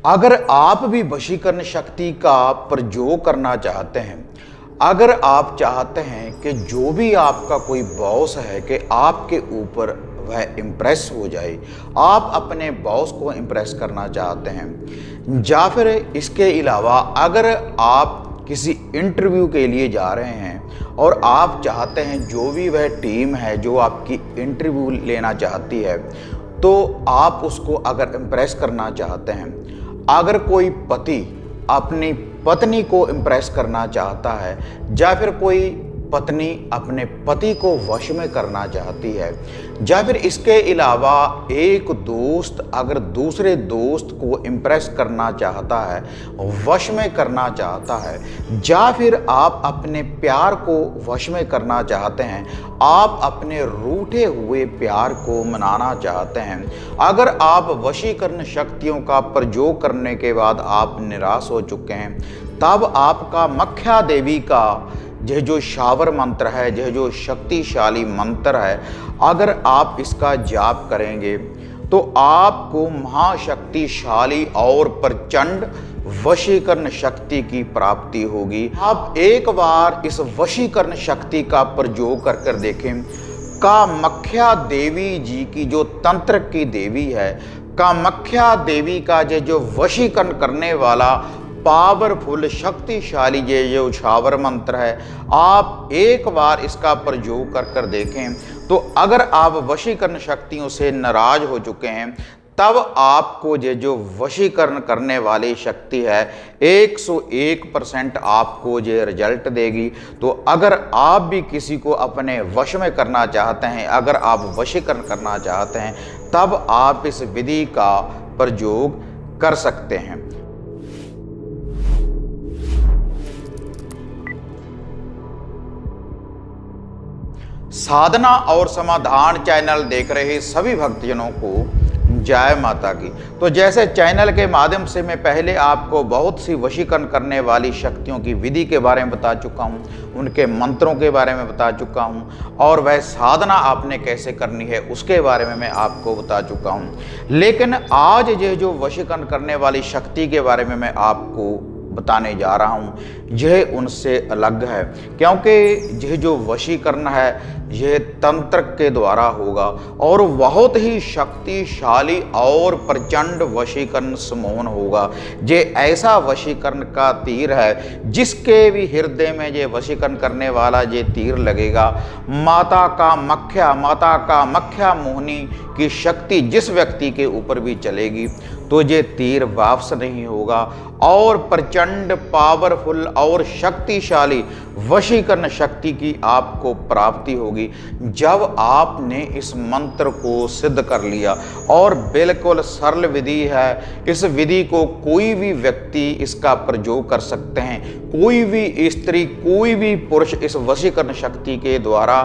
अगर आप भी वशीकरण शक्ति का प्रयोग करना चाहते हैं, अगर आप चाहते हैं कि जो भी आपका कोई बॉस है कि आपके ऊपर वह इम्प्रेस हो जाए, आप अपने बॉस को इम्प्रेस करना चाहते हैं, या फिर इसके अलावा अगर आप किसी इंटरव्यू के लिए जा रहे हैं और आप चाहते हैं जो भी वह टीम है जो आपकी इंटरव्यू लेना चाहती है, तो आप उसको अगर इम्प्रेस करना चाहते हैं, अगर कोई पति अपनी पत्नी को इम्प्रेस करना चाहता है या फिर कोई पत्नी अपने पति को वश में करना चाहती है, या फिर इसके अलावा एक दोस्त अगर दूसरे दोस्त को इम्प्रेस करना चाहता है, वश में करना चाहता है, या फिर आप अपने प्यार को वश में करना चाहते हैं, आप अपने रूठे हुए प्यार को मनाना चाहते हैं, अगर आप वशीकरण शक्तियों का प्रयोग करने के बाद आप निराश हो चुके हैं, तब आपका मख्या देवी का यह जो शावर मंत्र है, यह जो शक्तिशाली मंत्र है, अगर आप इसका जाप करेंगे तो आपको महाशक्तिशाली और प्रचंड वशीकरण शक्ति की प्राप्ति होगी। आप एक बार इस वशीकरण शक्ति का प्रयोग कर देखें। कामाख्या देवी जी की जो तंत्र की देवी है, कामाख्या देवी का जो वशीकरण करने वाला पावरफुल शक्तिशाली ये जो शावर मंत्र है, आप एक बार इसका प्रयोग कर देखें तो अगर आप वशीकरण शक्तियों से नाराज हो चुके हैं, तब आपको ये जो वशीकरण करने वाली शक्ति है 101% आपको ये रिजल्ट देगी। तो अगर आप भी किसी को अपने वश में करना चाहते हैं, अगर आप वशीकरण करना चाहते हैं, तब आप इस विधि का प्रयोग कर सकते हैं। साधना और समाधान चैनल देख रहे सभी भक्तजनों को जय माता की। तो जैसे चैनल के माध्यम से मैं पहले आपको बहुत सी वशीकरण करने वाली शक्तियों की विधि के बारे में बता चुका हूं, उनके मंत्रों के बारे में बता चुका हूं, और वह साधना आपने कैसे करनी है उसके बारे में मैं आपको बता चुका हूं। लेकिन आज ये जो वशीकरण करने वाली शक्ति के बारे में मैं आपको बताने जा रहा हूं, यह उनसे अलग है, क्योंकि यह जो वशीकरण है यह तंत्र के द्वारा होगा और बहुत ही शक्तिशाली और प्रचंड वशीकरण समोहन होगा। ये ऐसा वशीकरण का तीर है जिसके भी हृदय में ये वशीकरण करने वाला ये तीर लगेगा, माता का मख्या मोहिनी की शक्ति जिस व्यक्ति के ऊपर भी चलेगी तो ये तीर वापस नहीं होगा और प्रचंड पावरफुल और शक्तिशाली वशीकरण शक्ति की आपको प्राप्ति होगी जब आपने इस मंत्र को सिद्ध कर लिया। और बिल्कुल सरल विधि है, इस विधि को कोई भी व्यक्ति इसका प्रयोग कर सकते हैं, कोई भी स्त्री कोई भी पुरुष इस वशीकरण शक्ति के द्वारा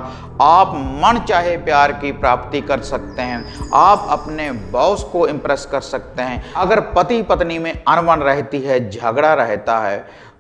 आप मन चाहे प्यार की प्राप्ति कर सकते हैं, आप अपने बॉस को इम्प्रेस कर सकते हैं। अगर पति पत्नी में अनबन रहती है, झगड़ा रहता है,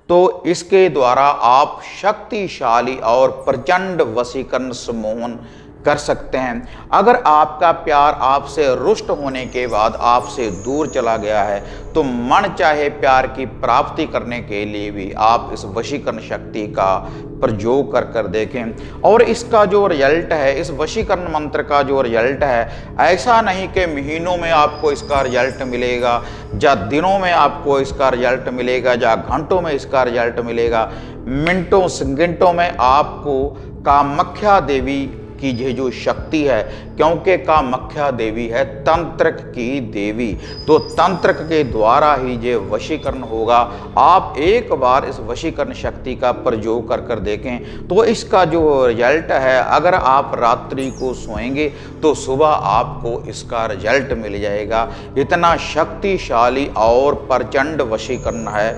तो इसके द्वारा आप शक्तिशाली और प्रचंड वशीकरण सम्मोहन कर सकते हैं। अगर आपका प्यार आपसे रुष्ट होने के बाद आपसे दूर चला गया है तो मन चाहे प्यार की प्राप्ति करने के लिए भी आप इस वशीकरण शक्ति का प्रयोग कर देखें। और इसका जो रिजल्ट है, इस वशीकरण मंत्र का जो रिजल्ट है, ऐसा नहीं कि महीनों में आपको इसका रिजल्ट मिलेगा या दिनों में आपको इसका रिजल्ट मिलेगा या घंटों में इसका रिजल्ट मिलेगा, मिनटों सेकंडों में आपको कामाख्या देवी की ये जो शक्ति है, क्योंकि कामाख्या देवी है तंत्रक की देवी, तो तंत्रक के द्वारा ही ये वशीकरण होगा। आप एक बार इस वशीकरण शक्ति का प्रयोग कर देखें तो इसका जो रिजल्ट है, अगर आप रात्रि को सोएंगे तो सुबह आपको इसका रिजल्ट मिल जाएगा। इतना शक्तिशाली और प्रचंड वशीकरण है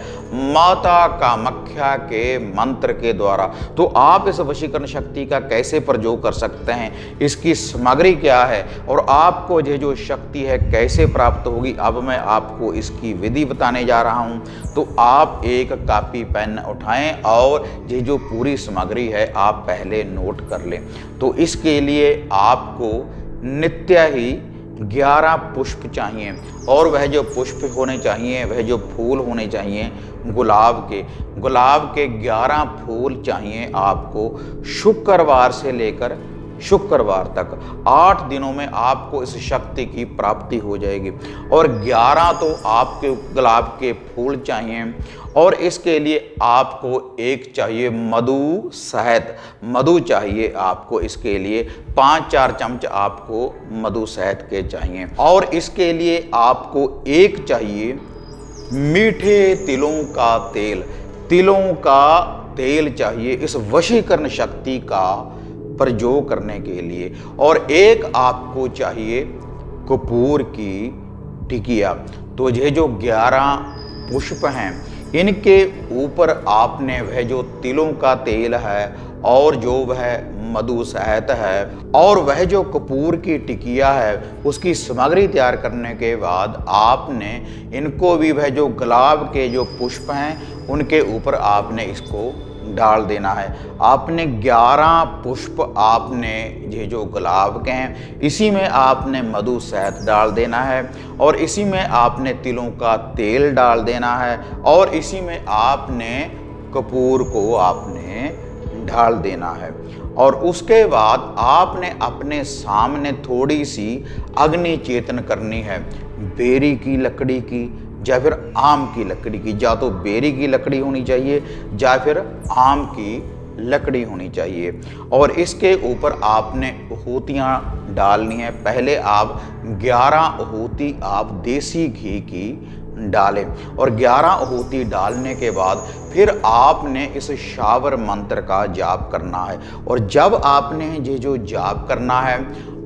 माता कामाख्या के मंत्र के द्वारा। तो आप इस वशीकरण शक्ति का कैसे प्रयोग कर सकते हैं, इसकी सामग्री क्या है और आपको ये जो शक्ति है कैसे प्राप्त होगी, अब मैं आपको इसकी विधि बताने जा रहा हूं। तो आप एक कॉपी पेन उठाएं और ये जो पूरी सामग्री है आप पहले नोट कर लें। तो इसके लिए आपको नित्य ही 11 पुष्प चाहिए, और वह जो पुष्प होने चाहिए, वह जो फूल होने चाहिए गुलाब के 11 फूल चाहिए आपको। शुक्रवार से लेकर शुक्रवार तक 8 दिनों में आपको इस शक्ति की प्राप्ति हो जाएगी। और 11 तो आपके गुलाब के फूल चाहिए, और इसके लिए आपको एक चाहिए मधु शहद। मधु चाहिए आपको, इसके लिए 5-4 चम्मच आपको मधु शहद के चाहिए। और इसके लिए आपको एक चाहिए मीठे तिलों का तेल। तिलों का तेल चाहिए इस वशीकरण शक्ति का प्रयोग करने के लिए। और एक आपको चाहिए कपूर की टिकिया। तो ये जो 11 पुष्प हैं, इनके ऊपर आपने वह जो तिलों का तेल है, और जो वह मधु शहद है, और वह जो कपूर की टिकिया है, उसकी सामग्री तैयार करने के बाद आपने इनको भी वह जो गुलाब के जो पुष्प हैं उनके ऊपर आपने इसको डाल देना है। आपने 11 पुष्प आपने ये जो गुलाब के हैं इसी में आपने मधु शहद डाल देना है, और इसी में आपने तिलों का तेल डाल देना है, और इसी में आपने कपूर को आपने डाल देना है। और उसके बाद आपने अपने सामने थोड़ी सी अग्नि चेतन करनी है, बेरी की लकड़ी की या फिर आम की लकड़ी की। या तो बेरी की लकड़ी होनी चाहिए या फिर आम की लकड़ी होनी चाहिए। और इसके ऊपर आपने आहुतियाँ डालनी है। पहले आप 11 आहुति आप देसी घी की डालें, और 11 आहुति डालने के बाद फिर आपने इस शावर मंत्र का जाप करना है। और जब आपने ये जो जाप करना है,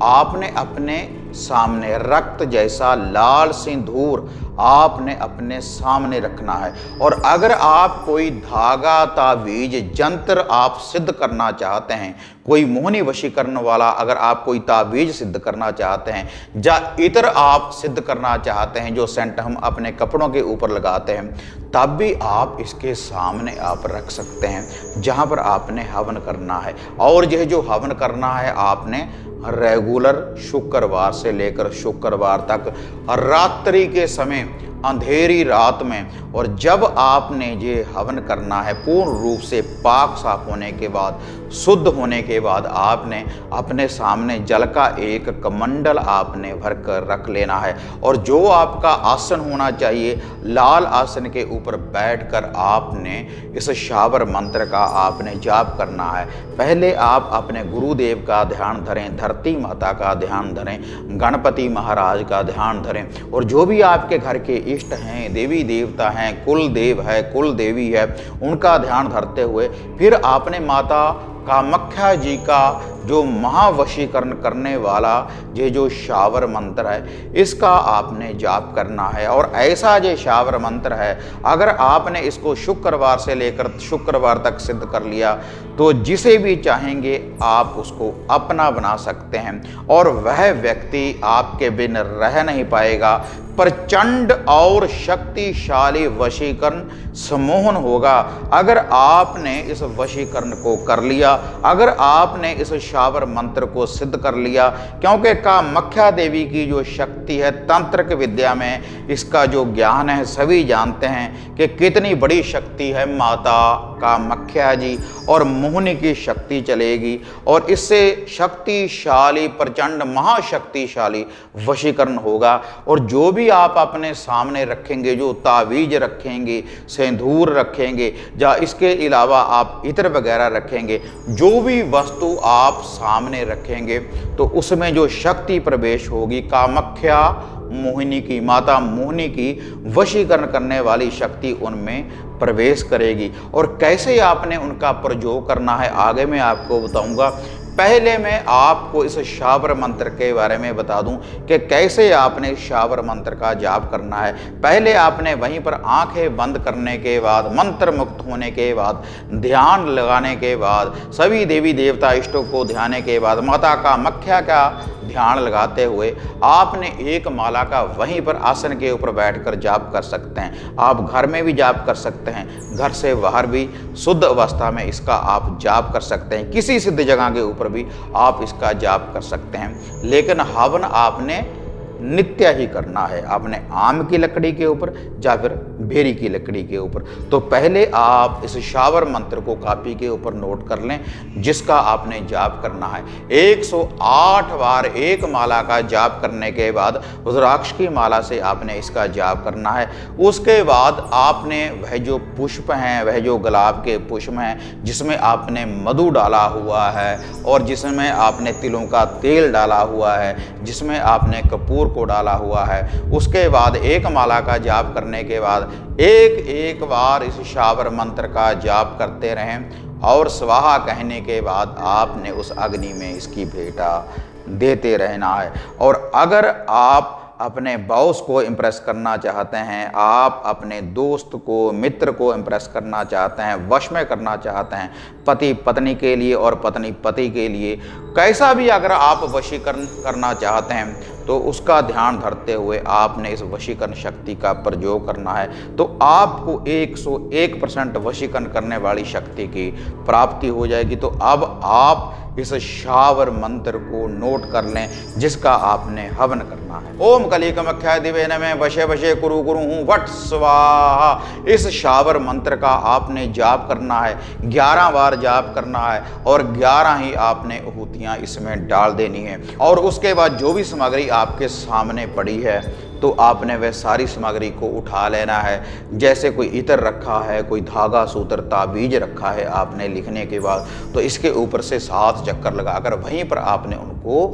आपने अपने सामने रक्त जैसा लाल सिंदूर आपने अपने सामने रखना है। और अगर आप कोई धागा तावीज जंत्र आप सिद्ध करना चाहते हैं, कोई मोहनी वशीकरण वाला अगर आप कोई तावीज सिद्ध करना चाहते हैं, या इतर आप सिद्ध करना चाहते हैं जो सेंट हम अपने कपड़ों के ऊपर लगाते हैं, तब भी आप इसके सामने आप रख सकते हैं जहां पर आपने हवन करना है। और यह जो हवन करना है आपने रेगुलर शुक्रवार से लेकर शुक्रवार तक रात्रि के समय, अंधेरी रात में। और जब आपने ये हवन करना है पूर्ण रूप से पाक साफ होने के बाद, शुद्ध होने के बाद, आपने अपने सामने जल का एक कमंडल आपने भर कर रख लेना है। और जो आपका आसन होना चाहिए, लाल आसन के ऊपर बैठकर आपने इस शावर मंत्र का आपने जाप करना है। पहले आप अपने गुरुदेव का ध्यान धरें, धरती माता का ध्यान धरें, गणपति महाराज का ध्यान धरें, और जो भी आपके घर के इष्ट हैं, देवी देवता हैं, कुल देव है, कुल देवी है, उनका ध्यान धरते हुए फिर आपने माता कामाख्या जी का जो महावशीकरण करने वाला ये जो शावर मंत्र है, इसका आपने जाप करना है। और ऐसा जो शावर मंत्र है, अगर आपने इसको शुक्रवार से लेकर शुक्रवार तक सिद्ध कर लिया, तो जिसे भी चाहेंगे आप उसको अपना बना सकते हैं, और वह व्यक्ति आपके बिन रह नहीं पाएगा। प्रचंड और शक्तिशाली वशीकरण सम्मोहन होगा अगर आपने इस वशीकरण को कर लिया, अगर आपने इस शावर मंत्र को सिद्ध कर लिया। क्योंकि कामाख्या देवी की जो शक्ति है, तंत्रिक विद्या में इसका जो ज्ञान है सभी जानते हैं कि कितनी बड़ी शक्ति है माता कामाख्या जी, और मोहिनी की शक्ति चलेगी, और इससे शक्तिशाली प्रचंड महाशक्तिशाली वशीकरण होगा। और जो भी आप अपने सामने रखेंगे, जो तावीज रखेंगे, सिंदूर रखेंगे, या इसके अलावा आप इत्र वगैरह रखेंगे, जो भी वस्तु आप सामने रखेंगे, तो उसमें जो शक्ति प्रवेश होगी, कामाख्या मोहिनी की, माता मोहिनी की वशीकरण करने वाली शक्ति उनमें प्रवेश करेगी। और कैसे आपने उनका प्रयोग करना है आगे मैं आपको बताऊंगा। पहले मैं आपको इस शावर मंत्र के बारे में बता दूं कि कैसे आपने शावर मंत्र का जाप करना है। पहले आपने वहीं पर आंखें बंद करने के बाद, मंत्र मुक्त होने के बाद, ध्यान लगाने के बाद, सभी देवी देवता इष्टों को ध्यान के बाद, माता कामाख्या का ध्यान लगाते हुए आपने एक माला का वहीं पर आसन के ऊपर बैठकर जाप कर सकते हैं। आप घर में भी जाप कर सकते हैं, घर से बाहर भी शुद्ध अवस्था में इसका आप जाप कर सकते हैं, किसी सिद्ध जगह के ऊपर भी आप इसका जाप कर सकते हैं। लेकिन हवन आपने नित्य ही करना है। आपने आम की लकड़ी के ऊपर या फिर बेरी की लकड़ी के ऊपर। तो पहले आप इस शावर मंत्र को कॉपी के ऊपर नोट कर लें, जिसका आपने जाप करना है 108 बार। एक माला का जाप करने के बाद रुद्राक्ष की माला से आपने इसका जाप करना है। उसके बाद आपने वह जो पुष्प हैं, वह जो गुलाब के पुष्प हैं जिसमें आपने मधु डाला हुआ है और जिसमें आपने तिलों का तेल डाला हुआ है, जिसमें आपने कपूर को डाला हुआ है, उसके बाद एक माला का जाप करने के बाद एक एक बार इस शावर मंत्र का जाप करते रहें और स्वाहा कहने के बाद आपने उस अग्नि में इसकी भेंटा देते रहना है। और अगर आप अपने बॉस को इम्प्रेस करना चाहते हैं, आप अपने दोस्त को, मित्र को इम्प्रेस करना चाहते हैं, वश में करना चाहते हैं, पति पत्नी के लिए और पत्नी पति के लिए, कैसा भी अगर आप वशीकरण करना चाहते हैं तो उसका ध्यान धरते हुए आपने इस वशीकरण शक्ति का प्रयोग करना है। तो आपको 101% वशीकरण करने वाली शक्ति की प्राप्ति हो जाएगी। तो अब आप इस शावर मंत्र को नोट कर लें, जिसका आपने हवन करना है। ओम कली कामाख्याय दिवे नमः वशे वशे कुरु कुरु वट स्वाहा। इस शावर मंत्र का आपने जाप करना है, 11 बार जाप करना है और 11 ही आपने आहुतियां इसमें डाल देनी है। और उसके बाद जो भी सामग्री आपके सामने पड़ी है तो आपने वह सारी सामग्री को उठा लेना है। जैसे कोई इत्र रखा है, कोई धागा सूत्र ताबीज रखा है आपने लिखने के बाद, तो इसके ऊपर से 7 चक्कर लगाकर वहीं पर आपने उनको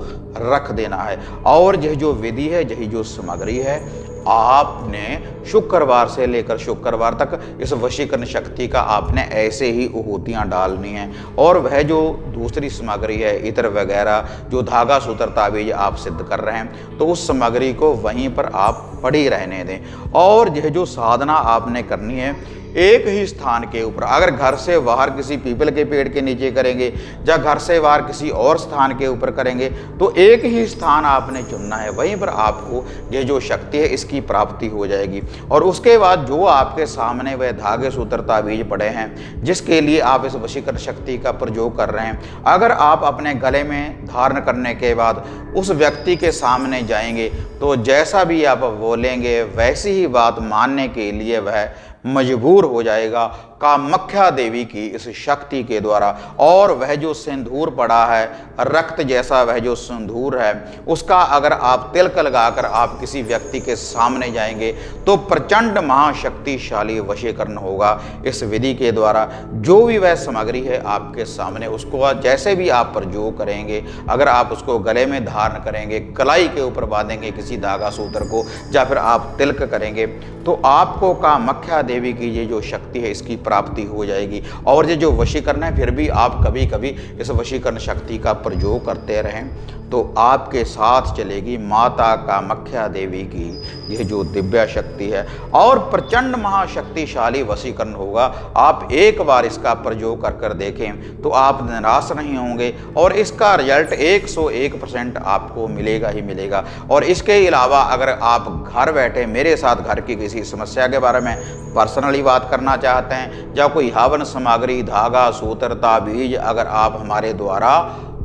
रख देना है। और यह जो विधि है, यही जो सामग्री है, आपने शुक्रवार से लेकर शुक्रवार तक इस वशीकरण शक्ति का आपने ऐसे ही आहुतियाँ डालनी हैं। और वह जो दूसरी सामग्री है, इत्र वगैरह, जो धागा सूत्र ताबीज आप सिद्ध कर रहे हैं, तो उस सामग्री को वहीं पर आप पड़ी रहने दें। और यह जो साधना आपने करनी है एक ही स्थान के ऊपर, अगर घर से बाहर किसी पीपल के पेड़ के नीचे करेंगे या घर से बाहर किसी और स्थान के ऊपर करेंगे, तो एक ही स्थान आपने चुनना है, वहीं पर आपको ये जो शक्ति है इसकी प्राप्ति हो जाएगी। और उसके बाद जो आपके सामने वह धागे सूत्र ताबीज पड़े हैं जिसके लिए आप इस वशीकरण शक्ति का प्रयोग कर रहे हैं, अगर आप अपने गले में धारण करने के बाद उस व्यक्ति के सामने जाएंगे तो जैसा भी आप बोलेंगे वैसी ही बात मानने के लिए वह मजबूर हो जाएगा कामाख्या देवी की इस शक्ति के द्वारा। और वह जो सिंदूर पड़ा है, रक्त जैसा वह जो सिंदूर है, उसका अगर आप तिलक लगाकर आप किसी व्यक्ति के सामने जाएंगे तो प्रचंड महाशक्तिशाली वशीकरण होगा इस विधि के द्वारा। जो भी वह सामग्री है आपके सामने, उसको जैसे भी आप प्रयोग करेंगे, अगर आप उसको गले में धारण करेंगे, कलाई के ऊपर बांधेंगे किसी धागा सूत्र को, या फिर आप तिलक करेंगे, तो आपको कामाख्या देवी की ये जो शक्ति है इसकी प्राप्ति हो जाएगी। और ये जो वशीकरण है, फिर भी आप कभी कभी इस वशीकरण शक्ति का प्रयोग करते रहें तो आपके साथ चलेगी माता कामाख्या देवी की यह जो दिव्य शक्ति है और प्रचंड महाशक्तिशाली वशीकरण होगा। आप एक बार इसका प्रयोग कर देखें तो आप निराश नहीं होंगे और इसका रिजल्ट 101% आपको मिलेगा ही मिलेगा। और इसके अलावा अगर आप घर बैठे मेरे साथ घर की किसी समस्या के बारे में पर्सनली बात करना चाहते हैं या कोई हवन सामग्री, धागा सूत्र ताबीज अगर आप हमारे द्वारा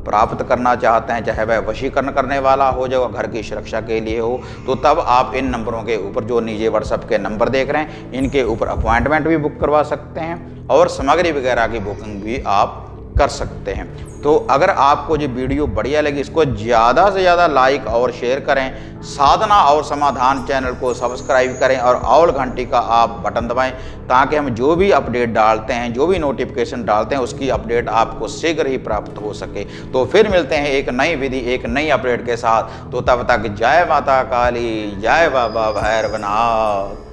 प्राप्त करना चाहते हैं, चाहे वह वशीकरण करने वाला हो, जो घर की सुरक्षा के लिए हो, तो तब आप इन नंबरों के ऊपर जो नीचे व्हाट्सएप के नंबर देख रहे हैं इनके ऊपर अपॉइंटमेंट भी बुक करवा सकते हैं और सामग्री वगैरह की बुकिंग भी आप कर सकते हैं। तो अगर आपको ये वीडियो बढ़िया लगी, इसको ज़्यादा से ज़्यादा लाइक और शेयर करें, साधना और समाधान चैनल को सब्सक्राइब करें और ऑल घंटी का आप बटन दबाएं ताकि हम जो भी अपडेट डालते हैं, जो भी नोटिफिकेशन डालते हैं, उसकी अपडेट आपको शीघ्र ही प्राप्त हो सके। तो फिर मिलते हैं एक नई विधि, एक नई अपडेट के साथ। तो तब तक जय माता काली, जय बाबा भैरवनाथ।